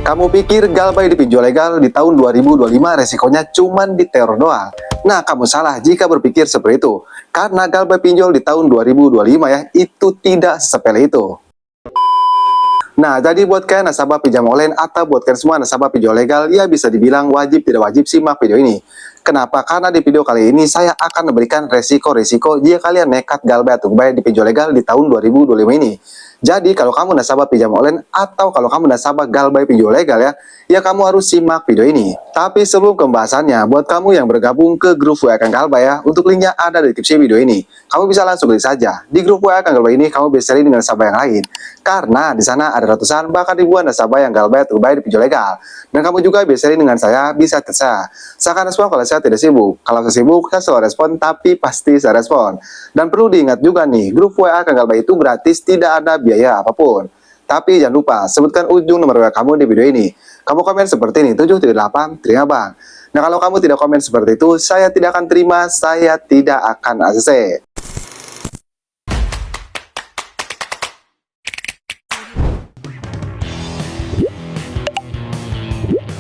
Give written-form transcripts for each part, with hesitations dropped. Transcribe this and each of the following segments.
Kamu pikir galbay di pinjol legal di tahun 2025 resikonya cuman di teror doang? Nah, kamu salah jika berpikir seperti itu. Karena galbay pinjol di tahun 2025 ya, itu tidak sepele itu. Nah, jadi buat kalian nasabah pinjam online atau buat kalian semua nasabah pinjol legal, ya bisa dibilang wajib tidak wajib simak video ini. Kenapa? Karena di video kali ini saya akan memberikan resiko-resiko jika kalian nekat galbay atau bayar di pinjol legal di tahun 2025 ini. Jadi kalau kamu nasabah pinjam online atau kalau kamu nasabah galbay pinjol legal ya kamu harus simak video ini. Tapi sebelum pembahasannya, buat kamu yang bergabung ke grup WA Kang Galbay ya, untuk linknya ada di deskripsi video ini. Kamu bisa langsung klik saja. Di grup WA Kang Galbay ini kamu bisa sharing dengan nasabah yang lain. Karena di sana ada ratusan bahkan ribuan nasabah yang galbay atau bayar di pinjol legal. Dan kamu juga bisa sharing dengan saya, bisa ke saya. Saya akan respon kalau saya tidak sibuk. Kalau saya sibuk, saya selalu respon, tapi pasti saya respon. Dan perlu diingat juga nih, grup WA Kang Galbay itu gratis, tidak ada biaya apapun. Tapi jangan lupa, sebutkan ujung nomor WA kamu di video ini. Kamu komen seperti ini, 738, terima bang. Nah kalau kamu tidak komen seperti itu, saya tidak akan terima, saya tidak akan ACC.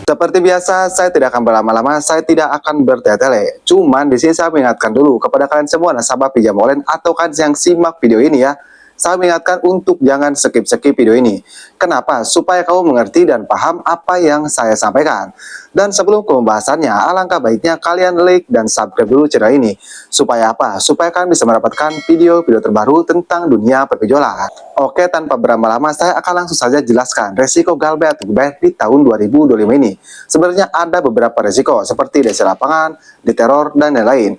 Seperti biasa, saya tidak akan berlama-lama, saya tidak akan bertele-tele. Cuman di sini saya mengingatkan dulu kepada kalian semua nasabah pinjam online atau kan yang simak video ini ya. Saya mengingatkan untuk jangan skip-skip video ini. Kenapa? Supaya kamu mengerti dan paham apa yang saya sampaikan. Dan sebelum ke pembahasannya, alangkah baiknya kalian like dan subscribe dulu channel ini. Supaya apa? Supaya kalian bisa mendapatkan video-video terbaru tentang dunia perpinjolan. Oke, tanpa berlama-lama, saya akan langsung saja jelaskan resiko galbay atau bayar di tahun 2025 ini. Sebenarnya ada beberapa resiko seperti DC lapangan, diteror, dan lain-lain.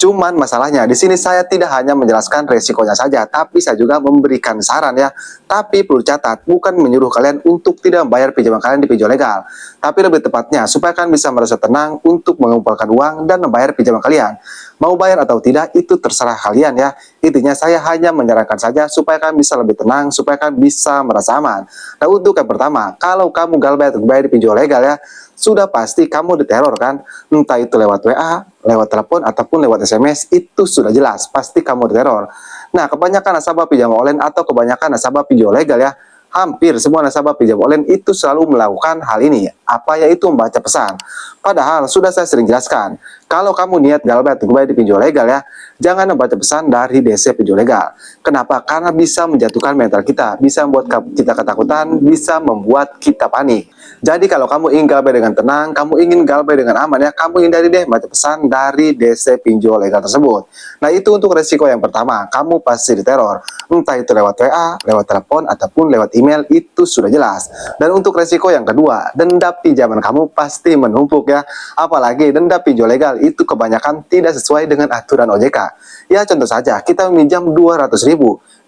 Cuman masalahnya di sini saya tidak hanya menjelaskan resikonya saja, tapi saya juga memberikan saran ya. Tapi perlu catat, bukan menyuruh kalian untuk tidak membayar pinjaman kalian di pinjol legal. Tapi lebih tepatnya, supaya kalian bisa merasa tenang untuk mengumpulkan uang dan membayar pinjaman kalian. Mau bayar atau tidak, itu terserah kalian ya. Intinya saya hanya menyarankan saja supaya kalian bisa lebih tenang, supaya kalian bisa merasa aman. Nah untuk yang pertama, kalau kamu galbay atau bayar di pinjol legal ya, sudah pasti kamu diteror kan, entah itu lewat WA, lewat telepon, ataupun lewat SMS, itu sudah jelas, pasti kamu diteror. Nah, kebanyakan nasabah pinjam online atau kebanyakan nasabah pinjol legal ya, hampir semua nasabah pinjam online itu selalu melakukan hal ini, apa yaitu membaca pesan. Padahal sudah saya sering jelaskan, kalau kamu niat galbay atau bayar di pinjol legal ya, jangan membaca pesan dari DC pinjol legal. Kenapa? Karena bisa menjatuhkan mental kita, bisa membuat kita ketakutan, bisa membuat kita panik. Jadi kalau kamu ingin galbay dengan tenang, kamu ingin galbay dengan aman ya, kamu hindari deh baca pesan dari DC pinjol legal tersebut. Nah itu untuk resiko yang pertama, kamu pasti diteror. Entah itu lewat WA, lewat telepon, ataupun lewat email, itu sudah jelas. Dan untuk resiko yang kedua, denda pinjaman kamu pasti menumpuk ya. Apalagi denda pinjol legal itu kebanyakan tidak sesuai dengan aturan OJK. Ya contoh saja, kita meminjam 200.000.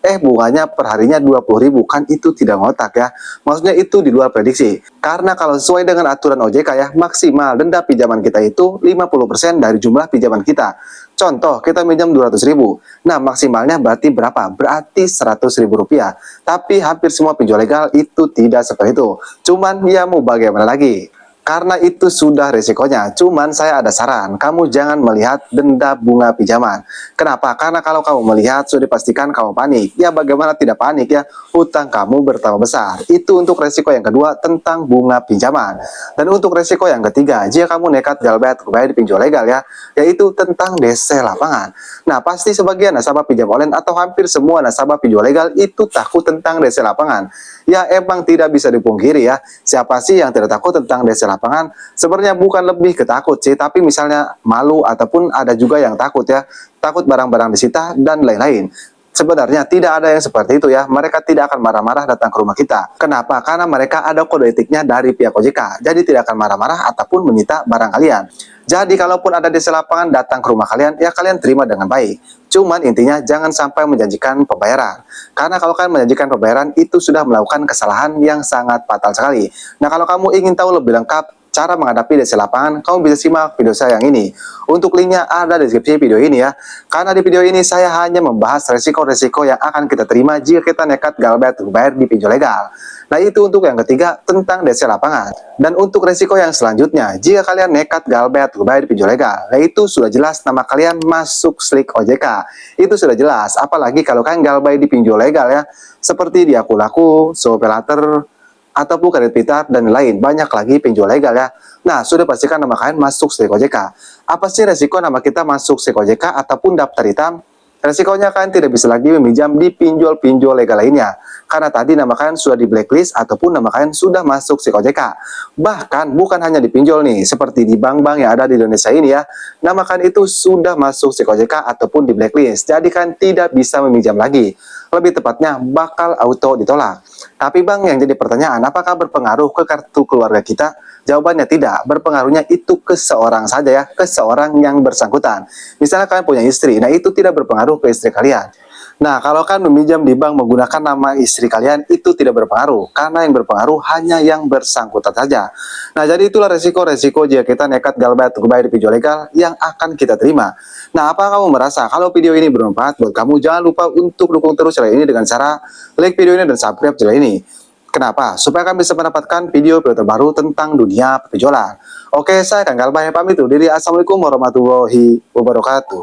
Bunganya per harinya 20.000, kan itu tidak ngotak ya. Maksudnya itu di luar prediksi. Karena kalau sesuai dengan aturan OJK ya, maksimal denda pinjaman kita itu 50% dari jumlah pinjaman kita. Contoh, kita minjam 200.000. Nah, maksimalnya berarti berapa? Berarti 100.000 rupiah. Tapi hampir semua pinjol legal itu tidak seperti itu. Cuman ya mau bagaimana lagi? Karena itu sudah resikonya. Cuman saya ada saran, kamu jangan melihat denda bunga pinjaman. Kenapa? Karena kalau kamu melihat, sudah dipastikan kamu panik. Ya bagaimana tidak panik ya? Hutang kamu bertambah besar. Itu untuk resiko yang kedua tentang bunga pinjaman. Dan untuk resiko yang ketiga, jika kamu nekat galbay atau bayar di pinjol legal ya, yaitu tentang DC lapangan. Nah pasti sebagian nasabah pinjam online atau hampir semua nasabah pinjol legal itu takut tentang DC lapangan. Ya emang tidak bisa dipungkiri ya, siapa sih yang tidak takut tentang DC lapangan? Sebenarnya bukan lebih ketakut sih, tapi misalnya malu ataupun ada juga yang takut ya, takut barang-barang disita dan lain-lain. Sebenarnya tidak ada yang seperti itu ya, mereka tidak akan marah-marah datang ke rumah kita. Kenapa? Karena mereka ada kode etiknya dari pihak OJK, jadi tidak akan marah-marah ataupun menyita barang kalian. Jadi kalaupun ada DC lapangan datang ke rumah kalian, ya kalian terima dengan baik. Cuman intinya jangan sampai menjanjikan pembayaran. Karena kalau kalian menjanjikan pembayaran, itu sudah melakukan kesalahan yang sangat fatal sekali. Nah kalau kamu ingin tahu lebih lengkap cara menghadapi DC lapangan, kamu bisa simak video saya yang ini. Untuk linknya ada di deskripsi video ini ya. Karena di video ini saya hanya membahas resiko-resiko yang akan kita terima jika kita nekat galbay atau bayar di pinjol legal. Nah itu untuk yang ketiga tentang DC lapangan. Dan untuk resiko yang selanjutnya, jika kalian nekat galbay atau bayar di pinjol legal, nah itu sudah jelas nama kalian masuk slik OJK. Itu sudah jelas, apalagi kalau kalian galbay di pinjol legal ya, seperti di Akulaku, Sopelater, ataupun kredit pintar, dan lain. Banyak lagi pinjol legal ya. Nah, sudah pastikan nama kalian masuk STIK OJK. Apa sih resiko nama kita masuk STIK OJK ataupun daftar hitam? Resikonya kan tidak bisa lagi meminjam di pinjol-pinjol legal lainnya. Karena tadi nama kalian sudah di blacklist ataupun nama kalian sudah masuk STIK OJK. Bahkan bukan hanya di pinjol nih, seperti di bank-bank yang ada di Indonesia ini ya. Nama kalian itu sudah masuk STIK OJK ataupun di blacklist. Jadi kan tidak bisa meminjam lagi. Lebih tepatnya bakal auto ditolak. Tapi bang, yang jadi pertanyaan, apakah berpengaruh ke kartu keluarga kita? Jawabannya tidak, berpengaruhnya itu ke seorang saja ya, ke seorang yang bersangkutan. Misalnya kalian punya istri, nah itu tidak berpengaruh ke istri kalian. Nah, kalau kalian meminjam di bank menggunakan nama istri kalian, itu tidak berpengaruh, karena yang berpengaruh hanya yang bersangkutan saja. Nah, jadi itulah resiko-resiko jika kita nekat galbait atau bayar di pinjol legal yang akan kita terima. Nah, apa kamu merasa kalau video ini bermanfaat buat kamu? Jangan lupa untuk dukung terus channel ini dengan cara like video ini dan subscribe channel ini. Kenapa? Supaya kalian bisa mendapatkan video-video terbaru tentang dunia penjualan. Oke, saya Kang Galbay pamit undur diri. Assalamualaikum warahmatullahi wabarakatuh.